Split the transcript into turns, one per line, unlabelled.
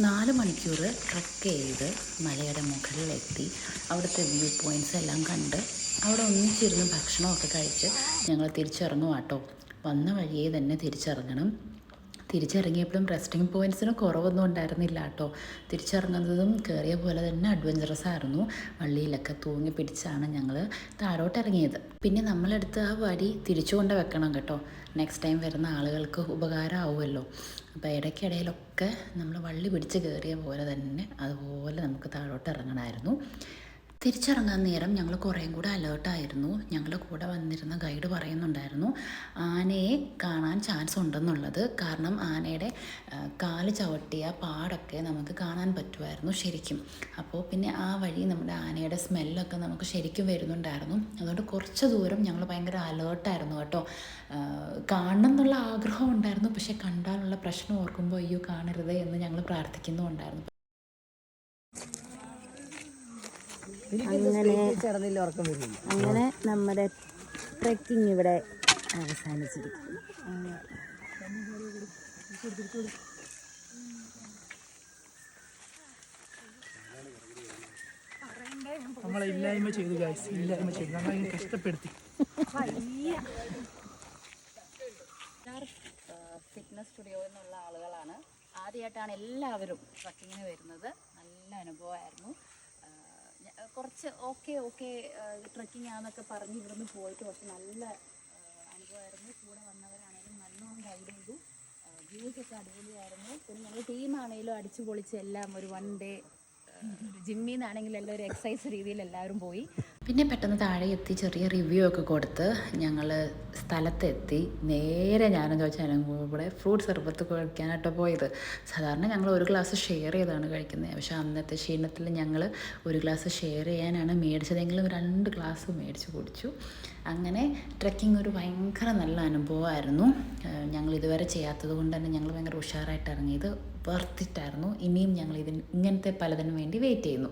4 മണിക്കൂർ ട്രക്ക് ചെയ്ത് മലയുടെ മുകളിലെത്തി അവിടുത്തെ വ്യൂ പോയിൻറ്റ്സ് എല്ലാം കണ്ട് അവിടെ ഒന്നിച്ചിരുന്ന് ഭക്ഷണമൊക്കെ കഴിച്ച് ഞങ്ങൾ തിരിച്ചിറങ്ങും കേട്ടോ. വന്ന വഴിയേ തന്നെ തിരിച്ചിറങ്ങണം. തിരിച്ചിറങ്ങിയപ്പോഴും റെസ്റ്റിംഗ് പോയിൻറ്റ്സിന് കുറവൊന്നും ഉണ്ടായിരുന്നില്ല കേട്ടോ. തിരിച്ചിറങ്ങുന്നതും കയറിയ പോലെ തന്നെ അഡ്വഞ്ചറസ് ആയിരുന്നു. വള്ളിയിലൊക്കെ തൂങ്ങി പിടിച്ചാണ് ഞങ്ങൾ താഴോട്ട് ഇറങ്ങിയത്. പിന്നെ നമ്മളെടുത്ത് ആ വടി തിരിച്ചു കൊണ്ട് വെക്കണം കേട്ടോ. നെക്സ്റ്റ് ടൈം വരുന്ന ആളുകൾക്ക് ഉപകാരമാവുമല്ലോ. അപ്പോൾ ഇടയ്ക്കിടയിലൊക്കെ നമ്മൾ വള്ളി പിടിച്ച് കയറിയ പോലെ തന്നെ അതുപോലെ നമുക്ക് താഴോട്ട് ഇറങ്ങണമായിരുന്നു. തിരിച്ചിറങ്ങാൻ നേരം ഞങ്ങൾ കുറേയും കൂടെ അലേർട്ടായിരുന്നു. ഞങ്ങളുടെ കൂടെ വന്നിരുന്ന ഗൈഡ് പറയുന്നുണ്ടായിരുന്നു ആനയെ കാണാൻ ചാൻസ് ഉണ്ടെന്നുള്ളത്. കാരണം ആനയുടെ കാല് ചവിട്ടിയ പാടൊക്കെ നമുക്ക് കാണാൻ പറ്റുമായിരുന്നു ശരിക്കും. അപ്പോൾ പിന്നെ ആ വഴി നമ്മുടെ ആനയുടെ സ്മെല്ലൊക്കെ നമുക്ക് ശരിക്കും വരുന്നുണ്ടായിരുന്നു. അതുകൊണ്ട് കുറച്ച് ദൂരം ഞങ്ങൾ ഭയങ്കര അലേർട്ടായിരുന്നു കേട്ടോ. കാണണം എന്നുള്ള ആഗ്രഹം ഉണ്ടായിരുന്നു. പക്ഷേ കണ്ടാലുള്ള പ്രശ്നം ഓർക്കുമ്പോൾ അയ്യോ കാണരുത് എന്ന് ഞങ്ങൾ പ്രാർത്ഥിക്കുന്നുണ്ടായിരുന്നു.
അങ്ങനെ നമ്മുടെ ട്രെക്കിംഗ് ഇവിടെ അവസാനിച്ചിരിക്കും.
നമ്മളെ ഇല്ലായ്മ ചെയ്തു ഗൈസ്, ഇല്ലായ്മ ചെയ്തു, നമ്മളെ കഷ്ടപ്പെടുത്തി.
ഫിറ്റ്നസ് സ്റ്റുഡിയോ എന്നുള്ള ആളുകളാണ്. ആദ്യമായിട്ടാണ് എല്ലാവരും ട്രക്കിങ്ങിന് വരുന്നത്. നല്ല അനുഭവമായിരുന്നു. കുറച്ച് ഓക്കെ ട്രക്കിംഗ് ആണെന്നൊക്കെ പറഞ്ഞ് ഇവിടുന്ന് പോയിട്ട് കുറച്ച് നല്ല അനുഭവമായിരുന്നു. കൂടെ വന്നവരാണെങ്കിലും നല്ലോണം ഗൈഡ് ചെയ്തു. വ്യൂസൊക്കെ അടിപൊളിയായിരുന്നു. പിന്നെ ഞങ്ങൾ ടീമാണെങ്കിലും അടിച്ചു പൊളിച്ച് എല്ലാം ഒരു 1 ഡേ ജിമ്മിൽ നിന്നാണെങ്കിലും എല്ലാം ഒരു എക്സസൈസ് രീതിയിൽ എല്ലാവരും പോയി. പിന്നെ പെട്ടെന്ന് താഴെ എത്തി ചെറിയ റിവ്യൂ ഒക്കെ കൊടുത്ത് ഞങ്ങൾ സ്ഥലത്തെത്തി. നേരെ ഞാനും ചോദിച്ചാലും കൂടെ ഫ്രൂട്ട് സർബത്ത് കഴിക്കാനായിട്ടോ പോയത്. സാധാരണ ഞങ്ങൾ ഒരു ഗ്ലാസ് ഷെയർ ചെയ്താണ് കഴിക്കുന്നത്. പക്ഷേ അന്നത്തെ ക്ഷീണത്തിൽ ഞങ്ങൾ ഒരു ഗ്ലാസ് ഷെയർ ചെയ്യാനാണ് മേടിച്ചതെങ്കിലും 2 ഗ്ലാസ് മേടിച്ച് കുടിച്ചു. അങ്ങനെ ട്രെക്കിംഗ് ഒരു ഭയങ്കര നല്ല അനുഭവമായിരുന്നു. ഞങ്ങൾ ഇതുവരെ ചെയ്യാത്തത് കൊണ്ട് തന്നെ ഞങ്ങൾ ഭയങ്കര ഉഷാറായിട്ട് ഇറങ്ങിയത്. വർത്തിട്ടായിരുന്നു. ഇനിയും ഞങ്ങൾ ഇങ്ങനത്തെ പലതിനും വേണ്ടി വെയിറ്റ് ചെയ്യുന്നു.